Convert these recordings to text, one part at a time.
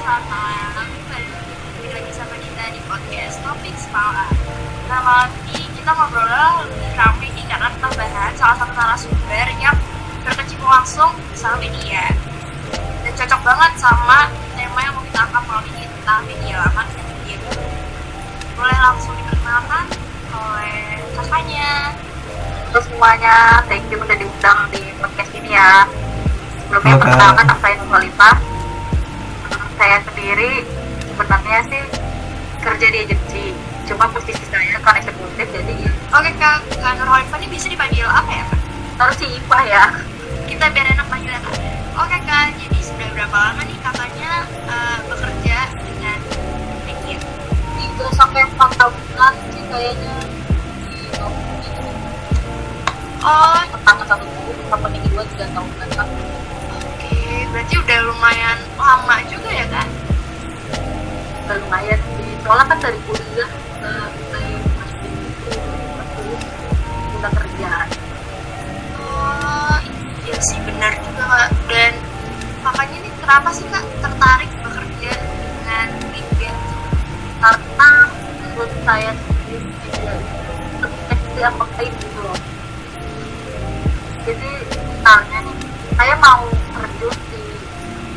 selamat balik lagi sama Dita di podcast Topik Sekolah. Nah, malam ini kita ngobrol lebih ramai nih karena kita bahas salah satu narasumber yang berkecimpung langsung sama media dan cocok banget sama tema yang mau kita angkat malam ini tentang media lama dan media baru. Boleh langsung diperkenalkan oleh kakaknya. Halo semuanya, thank you udah diundang di podcast ini ya. Sebelumnya perkenalkan nama saya Nur Khalifah. Saya sendiri sebenarnya sih kerja di agensi, cuma posisi saya kan eksekutif, jadi Oke Kak Nur Khalifah ini bisa dipanggil apa ya Kak? harus si Ipah ya. Kita biar enak panggilnya Kak. Oke Kak, jadi sudah berapa lama nih kakaknya bekerja dengan media? 3 sampai 4 tahunan sih kayaknya di Oh, pertama 1 tahun, company kedua 3 tahunan kan. oke, berarti udah lumayan lama juga ya Kak? Udah lumayan sih, soalnya kan dari kuliah mulai masuk itu udah kerjaan. Oh, iya sih benar juga Kak. Dan makanya ini kenapa sih Kak tertarik bekerja dengan media? Karena menurut saya sendiri media itu lebih seksi apa kain gitu loh. Jadi misalnya nih, saya mau terjun di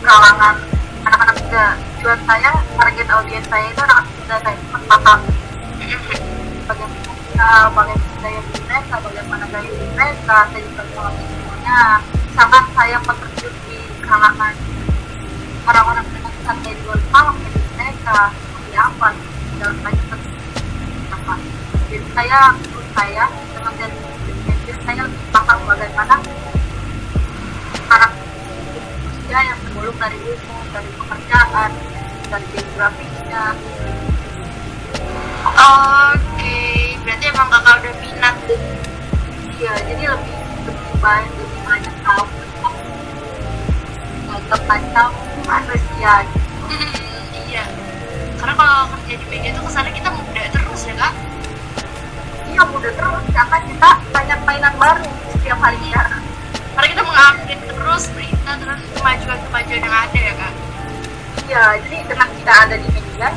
kalangan anak-anak muda. Tujuan saya, target audiens saya itu anak muda, saya cepat paham bagaimana gaya mereka, bagaimana gaya mereka, saya juga mengalami semuanya. Misalkan saya terjun di kalangan orang-orang dengan santai di luar malam, mereka seperti apa, dalam banyak apa. Jadi menurut saya dengan dari saya lebih paham bagaimana karakter manusia yang tergolong dari umum, dari pekerjaan, dari geografinya. Oke, berarti emang kakak udah minat deh. Iya, jadi lebih banyak tahu tentang macam manusia. Iya, karena kalau kerja di media tuh kesannya kita muda terus ya Kak? Iya, mudah terus karena kita banyak mainan baru setiap harinya. Karena kita mengupdate terus berita dan kemajuan-kemajuan yang ada ya Kak? Iya, jadi dengan kita ada di media,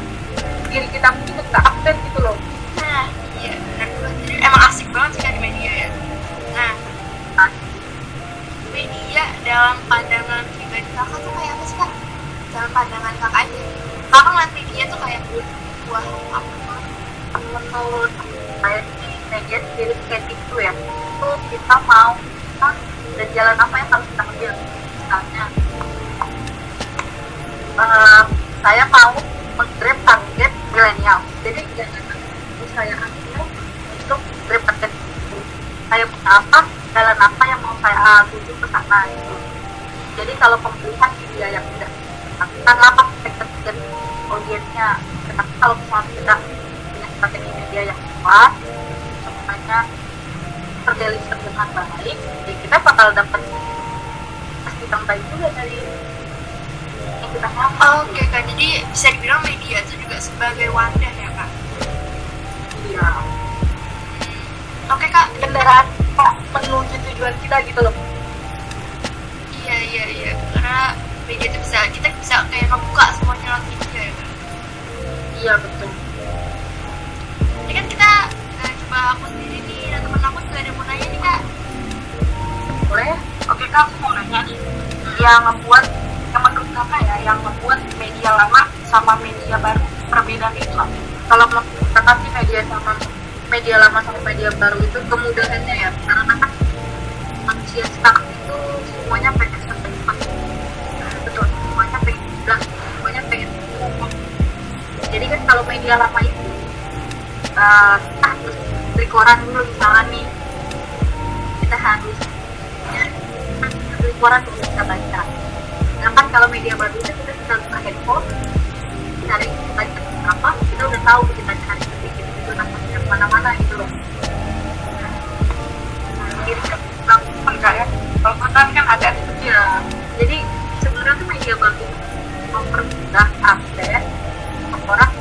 diri kita mungkin nggak update gitu loh. Nah, iya benar banget. Jadi emang asik banget sih Kak di media ya. Nah, media dalam pandangan pribadi kakak tuh kayak apa sih Kak? Dalam pandangan kakak aja. Kakak ngeliat media tuh kayak buah apa? Menurut saya sih media sendiri kayak itu ya, itu kita mau dan jalan apa yang harus kita ambil. Misalnya saya mau meng-grab target milenial, jadi jangan saya ambil untuk grab target itu. Saya punya apa, jalan apa yang mau saya tuju ke sana itu. Jadi kalau pemilihan media yang tidak kita apa target audiensnya. Tetapi kalau misalnya kita punya strategi media yang kuat, semuanya terdelisir dengan baik, ya kita bakal dapat pasti yang baik juga dari yang kita mau. Oke Kak, jadi bisa dibilang media itu juga sebagai wadah ya Kak? Iya, Oke Kak, kendaraan Pak menuju tujuan kita gitu loh. iya, karena media itu kita bisa kayak ngebuka semuanya lewat media ya Kak? Iya betul. Ini kan kita coba aku sendiri nih dan temen aku juga ada yang mau nanya nih Kak. Boleh? Oke Kak, aku mau nanya nih, yang membuat menurut kakak ya, yang membuat media lama sama media baru perbedaan itu apa? Kalau menurut kakak sih media lama sama media baru itu kemudahannya ya, karena kan manusia sekarang itu semuanya pengen cepat. Betul, semuanya pengen mudah, semuanya pengen ngomong. Jadi kan kalau media lama itu harus beli koran dulu misalnya nih, kita harus beli koran dulu kita baca. Sedangkan kalau media baru itu kita bisa buka handphone, cari baca apa, kita udah tahu kita cari sedikit itu namanya mana-mana gitu loh. Jadi kan enggak ya, kalau konten kan ada ya. Jadi sebenarnya tuh media baru mempermudah akses orang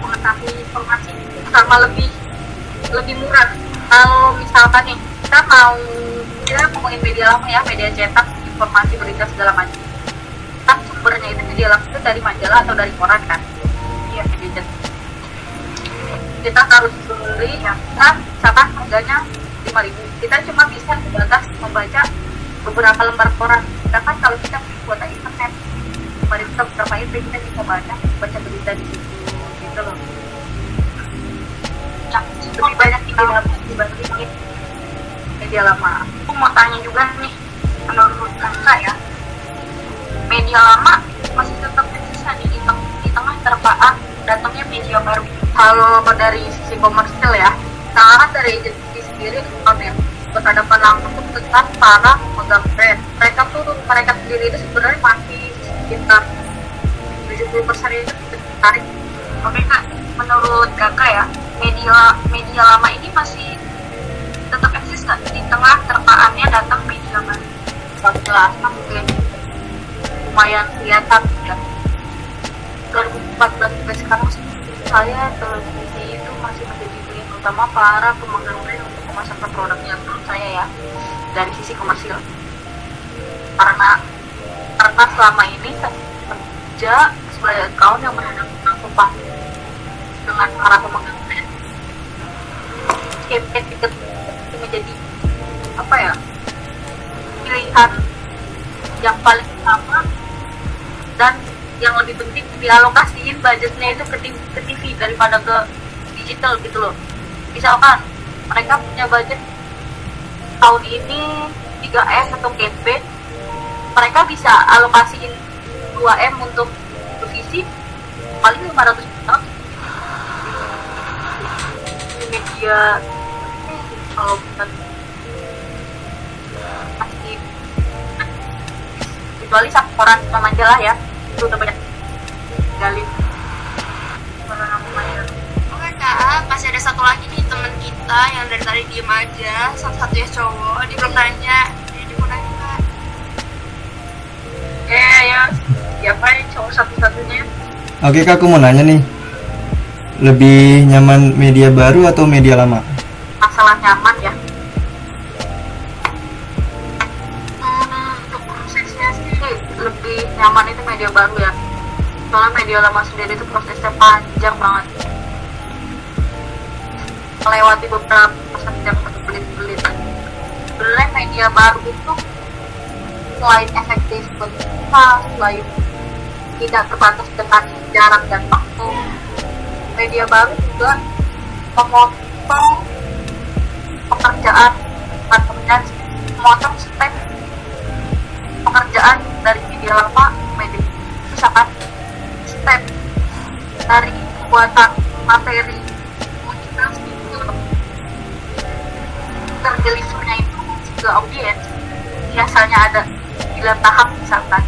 mengetahui informasi sama lebih murah. Kalau misalkan nih kita ngomongin media lama ya, media cetak, informasi, berita segala macam, kan sumbernya itu media lama itu dari majalah atau dari koran kan. Iya, media. Kita harus beli yang kan misalkan harganya 5.000, kita cuma bisa sebatas membaca beberapa lembar koran. Sedangkan kalau kita beli kuota internet 5.000 atau berapa itu kita bisa baca berita di situ gitu loh. Yang lebih banyak dibandingin media lama. Aku mau tanya juga nih, menurut kakak ya, media lama masih tetap bisa di tengah terpaan datangnya media baru. Kalau dari sisi komersil ya, sangat dari agensi sendiri berhadapan langsung dengan para pemegang brand. Mereka sendiri itu sebenarnya masih sekitar 70% itu tertarik. Oke kak, menurut kakak ya, media lama ini masih tetap eksis nggak di tengah terpaannya datang media baru? Jelas, mungkin lumayan kelihatan ya. 2014 sampai sekarang saya televisi itu masih menjadi pilihan utama para pemegang brand untuk memasarkan produknya, menurut saya ya, dari sisi komersil. Karena selama ini saya kerja sebagai account yang berhadapan langsung dengan para pemegang brand. Campaign itu menjadi apa ya, pilihan yang paling utama, dan yang lebih penting dialokasiin budgetnya itu ke TV daripada ke digital gitu loh. Misalkan mereka punya budget tahun ini 3M untuk campaign, mereka bisa alokasiin 2M untuk televisi, paling 500 juta media. Kalau bukan masih kecuali koran sama majalah ya, itu udah banyak galin. Oke kak, masih ada satu lagi nih teman kita yang dari tadi diem aja, satu-satunya cowok, dia belum nanya, dia mau nanya kak. Ya, siapa yang cowok satu-satunya? Oke kak, aku mau nanya nih, lebih nyaman media baru atau media lama? Masalah nyaman ya, untuk prosesnya sih lebih nyaman itu media baru ya. Soalnya media lama sendiri itu prosesnya panjang banget, melewati beberapa proses yang berbelit-belit. Sebenarnya media baru itu selain efektif buat kita, selain tidak terbatas dengan jarak dan waktu, media baru juga memotong pekerjaan dan memotong step pekerjaan dari media lama ke media. Misalkan step dari pembuatan materi komunikasi ke delivernya itu ke audiens biasanya ada 9 tahap. Misalkan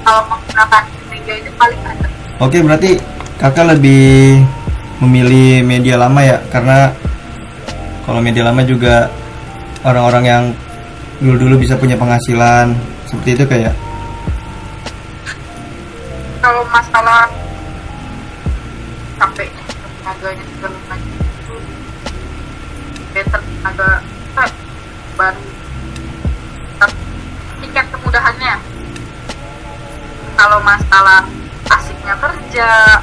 kalau menggunakan media itu paling ada. Oke, berarti kakak lebih memilih media lama ya, karena kalau media lama juga orang-orang yang dulu bisa punya penghasilan seperti itu kayak. Kalau masalah sampai tenaganya segala macam itu better tenaga baru, tapi tingkat kemudahannya. Kalau masalah asiknya kerja,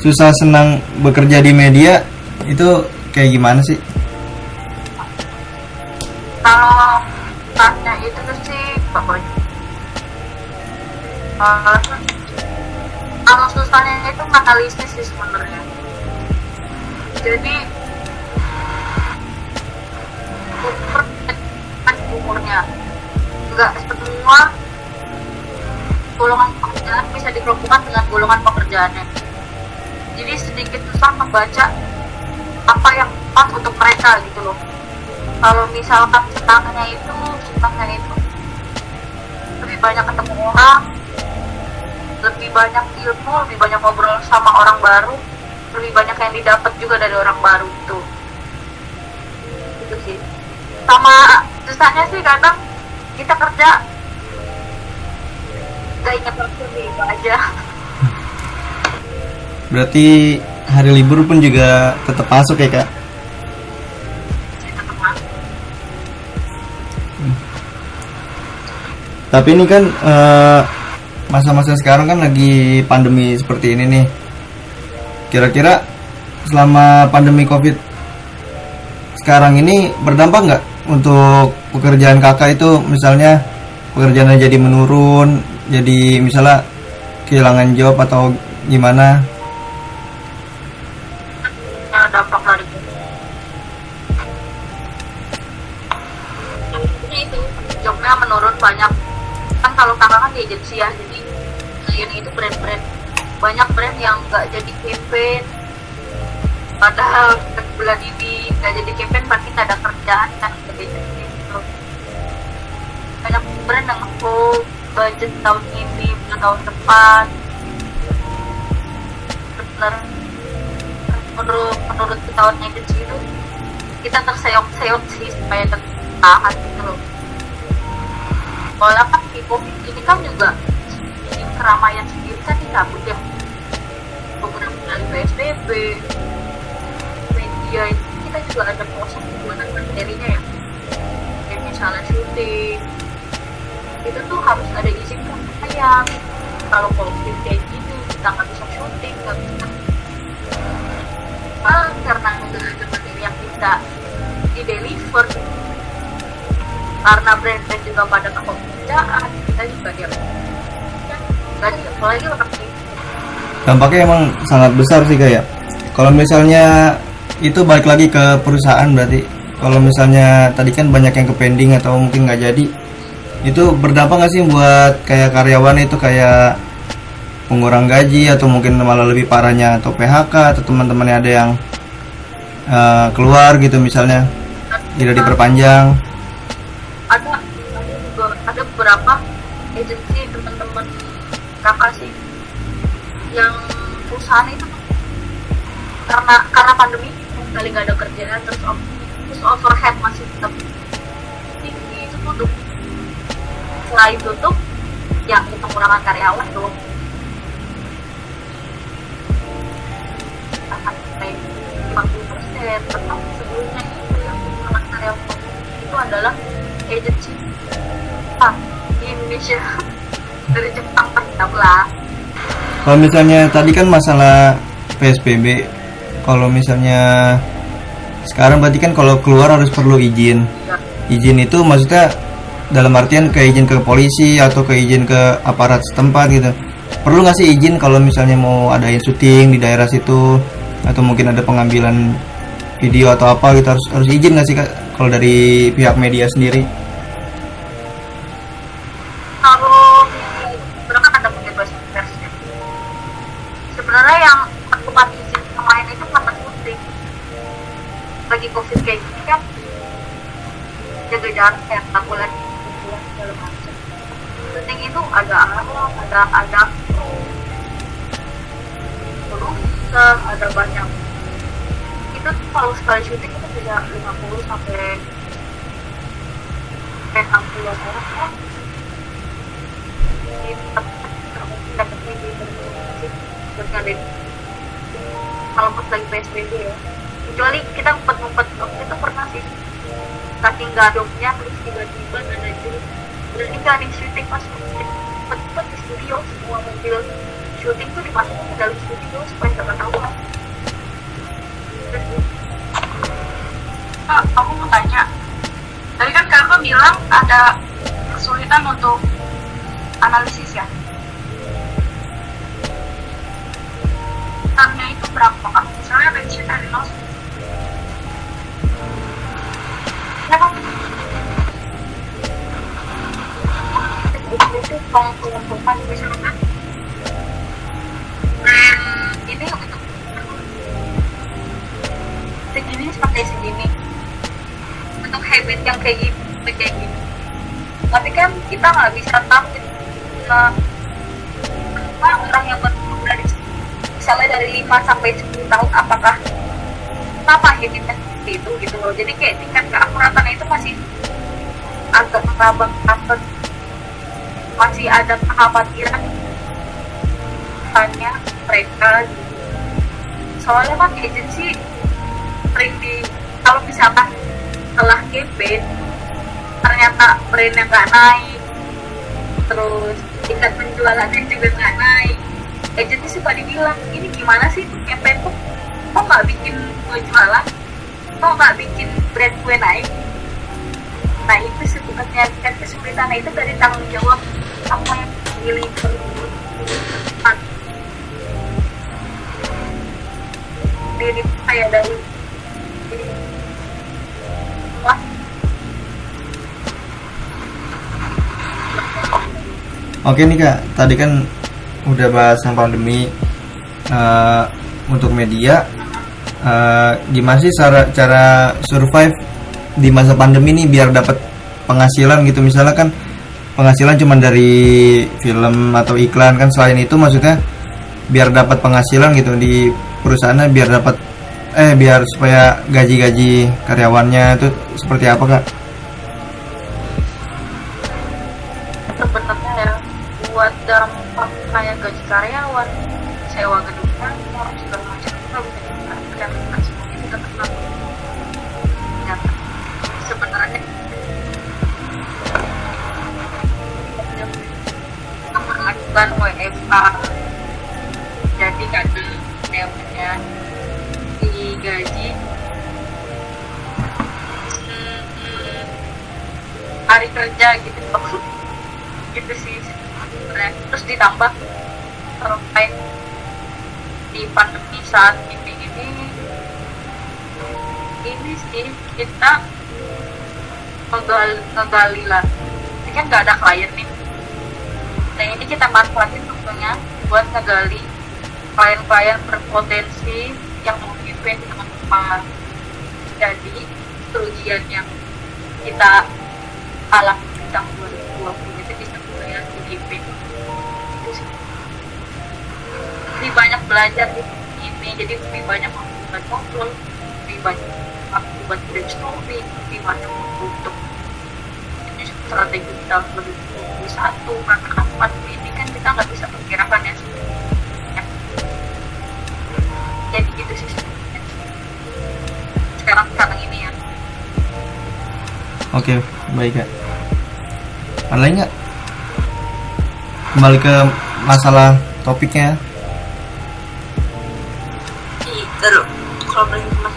Susah senang bekerja di media itu kayak gimana sih? kalau tanya itu sih pokoknya kalau susahnya itu analisis sih sebenarnya. Jadi umurnya nggak semua golongan pekerjaan bisa dikelompokkan dengan golongan pekerjaannya. Jadi sedikit susah membaca apa yang pas untuk mereka gitu loh. Kalau misalkan senangnya itu lebih banyak ketemu orang, lebih banyak ilmu, lebih banyak ngobrol sama orang baru, lebih banyak yang didapat juga dari orang baru itu sih. Sama susahnya sih kadang kita kerja gak ingat waktu itu aja. Berarti hari libur pun juga tetap masuk ya kak? Tapi ini kan masa-masa sekarang kan lagi pandemi seperti ini nih. Kira-kira selama pandemi COVID sekarang ini berdampak nggak untuk pekerjaan kakak itu, misalnya pekerjaannya jadi menurun, jadi misalnya kehilangan job atau gimana? Ya, dampak dari itu jobnya menurun banyak kan. Kalau kakak kan di agensi ya, jadi ini itu brand-brand, banyak brand yang nggak jadi campaign, padahal bulan ini nggak jadi campaign berarti nggak ada kerjaan kan di agensi gitu. Banyak brand yang full budget tahun ini bukan tahun depan. Benar, menurut tahun agensi itu kita terseok-seok sih supaya tahan gitu loh. Walaupun di COVID ini kan juga keramaian sendiri kan dicabut ya, beberapa kali PSBB, media itu kita juga ada proses pembuatan materinya ya, kayak misalnya syuting itu tuh harus ada izin keramaian. Kalau COVID kayak gitu kita nggak bisa syuting, nggak bisa karena nggak ada materi yang bisa di deliver, karena brand-brand juga pada kepekerjaan, kita juga dia jadi apalagi orang ini. Dampaknya emang sangat besar sih kayak. Kalau misalnya itu balik lagi ke perusahaan, berarti kalau misalnya tadi kan banyak yang ke pending atau mungkin nggak jadi, itu berdampak nggak sih buat kayak karyawan itu kayak pengurang gaji atau mungkin malah lebih parahnya atau PHK atau teman-temannya ada yang keluar gitu misalnya tidak diperpanjang? Ada beberapa agensi teman-teman kakak sih yang perusahaan itu karena pandemi kali nggak ada kerjaan, terus overhead masih tetap tinggi, itu tutup. Selain tutup yang pengurangan karyawan dong, akan sampai 50%. Tetap sebelumnya itu yang pengurangan karyawan itu adalah agensi di Indonesia dari Jepang lah. Kalau misalnya tadi kan masalah PSBB, kalau misalnya sekarang berarti kan kalau keluar harus perlu izin. Ya. Izin itu maksudnya dalam artian ke izin ke polisi atau ke izin ke aparat setempat gitu. Perlu nggak sih izin kalau misalnya mau adain syuting di daerah situ atau mungkin ada pengambilan video atau apa gitu, harus izin nggak sih Kak, kalau dari pihak media sendiri? Kalau sebenarnya ada bebas persnya. Sebenarnya yang tempat izin pemain itu karena syuting. Lagi COVID kayak gini kan, jaga jarak kayak 4 bulan segala macam. Syuting itu ada alam, ada produser, ada banyak. Itu kalau sekali syuting itu bisa 50 sampai 60 orang kan. Dapat video berkali kalau pas lagi PSBB ya, kecuali kita ngumpet waktu itu pernah sih saking gadoknya, terus tiba-tiba ada juri berarti kan di syuting pas ngumpet di studio, semua mobil syuting tuh dimasukin ke dalam studio supaya nggak ketahuan. Aku mau tanya, tadi kan kakak bilang ada kesulitan untuk analisis ya. Startnya itu berapa kan? Misalnya pensiun dari nol. Ya kan? Itu pengelompokan misalkan. Ini untuk segini seperti segini. Untuk habit yang kayak gini. Tapi kan kita nggak bisa tahu orang yang dari misalnya dari 5 sampai 10 tahun apakah apa habitnya seperti itu gitu loh. Jadi kayak tingkat keakuratan itu masih agak merabak-rabak, masih ada kekhawatiran tanya mereka gitu. Soalnya kan agensi sering kalau misalkan setelah campaign ternyata brandnya nggak naik, terus tingkat penjualannya juga nggak naik. Agentnya sih pada bilang, ini gimana sih campaign tuh, kok nggak bikin gue jualan, kok nggak bikin brand gue naik. Nah itu sebenarnya kan kesulitan. Nah itu dari tanggung jawab apa yang pilih teman diri kayak dari wah Oke nih Kak, tadi kan udah bahas tentang pandemi. Untuk media, gimana sih cara survive di masa pandemi nih biar dapat penghasilan gitu? Misalnya kan penghasilan cuma dari film atau iklan kan, selain itu maksudnya biar dapat penghasilan gitu di perusahaannya, biar supaya gaji karyawannya itu seperti apa Kak? sebenarnya ya buat dampak kayak gaji karyawan, sewa gedung kantor segala macam itu nggak bisa diperhatikan karena semua itu tetap nanggung. Ya, sebenarnya mengajukan WFH, jadi kadang namanya digaji hari kerja gitu gitu sih sebenarnya. Terus ditambah sampai di pandemi saat ini sih kita ngegali lah, ini kan nggak ada klien nih, nah ini kita manfaatin tentunya buat ngegali klien-klien berpotensi yang mau event di tempat. Jadi kerugian yang kita alami di tahun 2020 itu bisa mulai di event itu sih. Lebih banyak belajar di ini, jadi lebih banyak membuat kontrol, lebih banyak membuat brainstorming, lebih banyak untuk strategi kita 2021. Karena kapan ini kan kita nggak bisa perkirakan ya. Jadi gitu sih sekarang ini ya. Oke, baik Kak. Ada lagi nggak? Kembali ke masalah topiknya. Terus kalau boleh mas.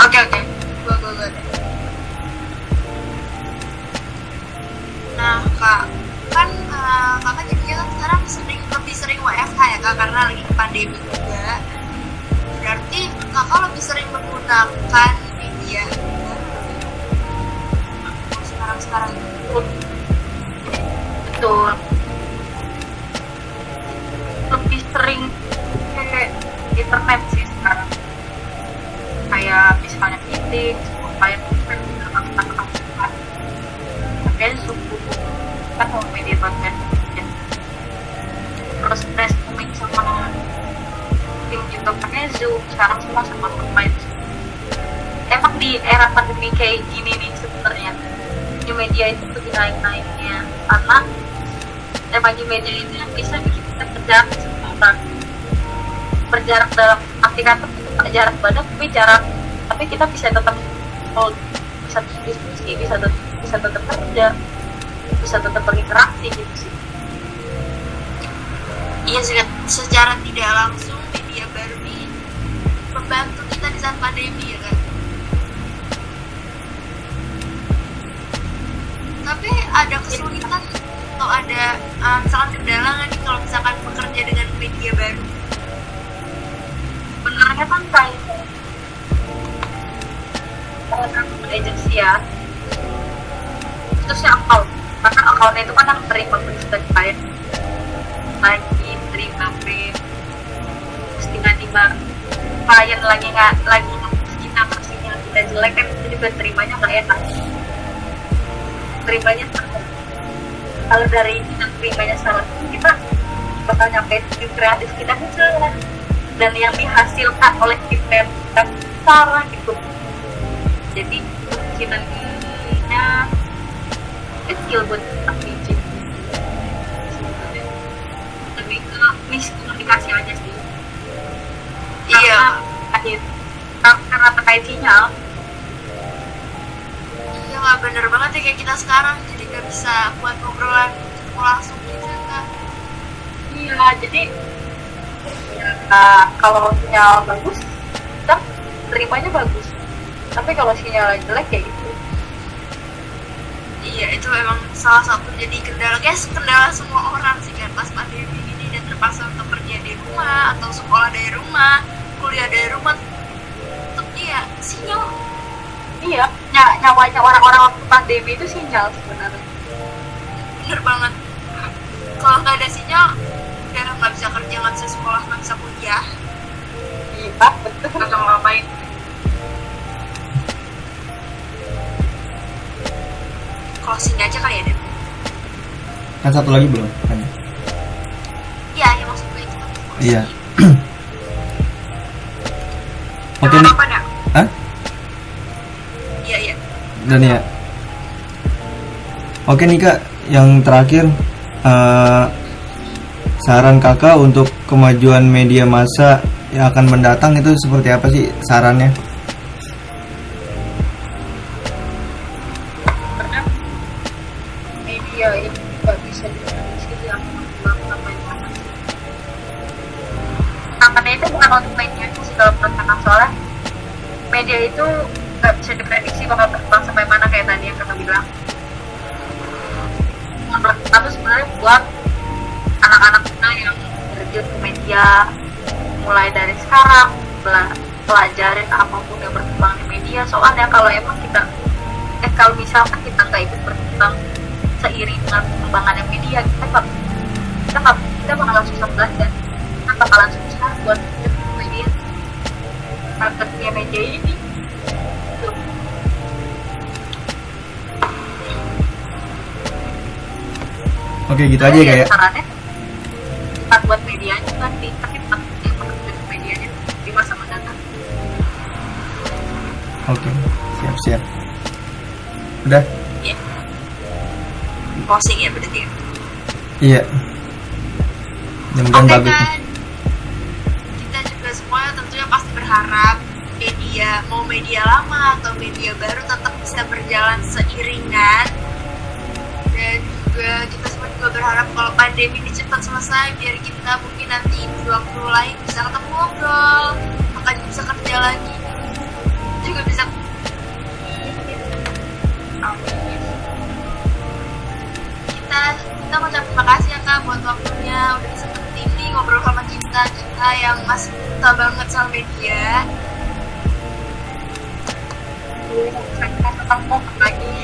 Oke. Gue. Nah kak, kan kakak jadinya kan sekarang lebih sering WFH ya kak, karena lagi pandemi juga. Berarti kakak lebih sering menggunakan media sekarang itu. Betul, lebih sering kayak internet sih sekarang, kayak misalnya meeting kayak pakai Zoom kan mau media banget ya. Terus brainstorming sama tim juga pakai Zoom, sekarang semua sama main Zoom. Emang di era pandemi kayak gini nih sebenarnya di media itu lebih naik-naiknya, karena emang di media itu yang bisa bikin kita berjarak sama orang, berjarak dalam arti kata tidak jarak badan tapi kita bisa tetap bisa diskusi, bisa tetap kerja, bisa tetap berinteraksi gitu sih. Iya sih, secara tidak langsung media baru ini membantu kita di saat pandemi ya kan. Tapi ada kesulitan atau ada misalkan kendala nggak nih kalau misalkan bekerja dengan media baru? Sebenarnya kan kayak agency ya, terusnya account, karena accountnya itu kan yang terima dari klien, lagi terima brief, postingan di klien lagi kita ngasihnya kita jelek kan, itu juga terimanya nggak enak, terimanya salah. Kalau dari kita terimanya salah, kita bakal nyampe tim kreatif kita kan salah, dan yang dihasilkan oleh tim kreatif kita salah gitu. Jadi kemungkinannya kecil buat kita izin. Lebih ke miskomunikasi aja sih. Iya. Karena terkait sinyal. Iya nggak bener banget ya kayak kita sekarang. bisa buat ngobrolan ketemu langsung gitu Kak. Iya, jadi ya, kalau sinyal bagus, kita terimanya bagus. Tapi kalau sinyal jelek kayak gitu. Iya, itu memang salah satu jadi kendala, guys, kendala semua orang sih kan pas pandemi ini, dan terpaksa untuk kerja di rumah atau sekolah dari rumah, kuliah dari rumah, tetap ya sinyal. Iya, nyawanya orang-orang waktu pandemi itu sinyal sebenarnya. Bener banget. Kalau nggak ada sinyal, udah nggak bisa kerja, nggak bisa sekolah, nggak bisa kuliah. Iya, betul. Nggak mau ngapain. Closing aja kali ya, Dep. Kan satu lagi belum? Kan? Iya, ya maksud gue itu kan. Iya. Oke nih. Apa ya? Hah? Iya, iya. Dan ya. Oke nih Kak, yang terakhir saran Kakak untuk kemajuan media massa yang akan mendatang itu seperti apa sih sarannya? Karena media itu nggak bisa diprediksi yang sampai mana. Tangannya itu bukan untuk media itu sih kalau menurut kakak, soalnya media itu nggak bisa diprediksi bakal berkembang sampai mana kayak tadi yang kakak bilang. Tapi sebenarnya buat anak-anak kita yang terjun ke media mulai dari sekarang pelajarin apapun yang berkembang di media, soalnya kalau emang kita kalau misalkan kita nggak ikut berkembang seiring dengan perkembangannya media, kita bakalan susah belajar, kita bakalan susah buat ikut media marketnya media ini. Tuh. Oke gitu aja ya Kak ya. Sarannya bukan buat medianya nanti, tapi bukan yang bekerja di medianya di masa mendatang. Oke, siap-siap. Udah? Iya. Closing ya berarti ya. Iya. Mudah-mudahan Oke bagus nih. kan, kita juga semuanya tentunya pasti berharap media, mau media lama atau media baru, tetap bisa berjalan seiringan. Dan juga kita semua juga berharap kalau pandemi ini cepat selesai, biar kita mungkin nanti di waktu lain bisa ketemu ngobrol, makanya bisa kerja lagi, juga bisa. Kita mengucap terima kasih ya Kak buat waktunya, udah bisa seperti ini ngobrol sama kita yang masih buta banget sama media. Kita ketemu lagi.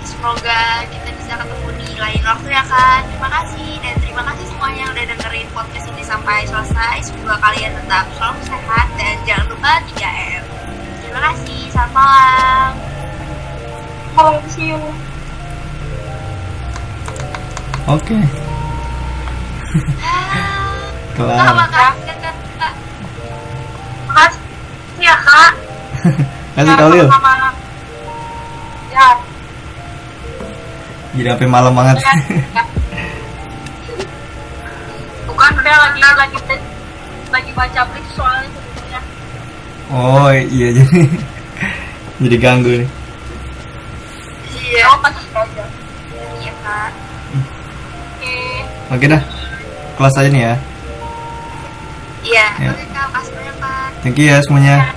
Semoga kita bisa ketemu di lain waktu ya Kak. Terima kasih, dan terima kasih semuanya yang udah dengerin podcast ini sampai selesai. Semoga kalian tetap selalu sehat dan jangan lupa 3M. Terima kasih, selamat malam. Halo, see you. Oke. Terima Kelar. kasih Kak. Makasih ya Kak. Kasih Khalil. Sama-sama. Ya. Jadi sampai malam banget. Bukan udah lagi baca berita soalnya sebetulnya. Oh iya jadi ganggu nih. Iya. Oh, pasti aja. Iya Kak. Oke. Oke dah. Kelas aja nih ya. Iya. Ya. Oke Kak, makasih banyak Kak. Thank you ya semuanya.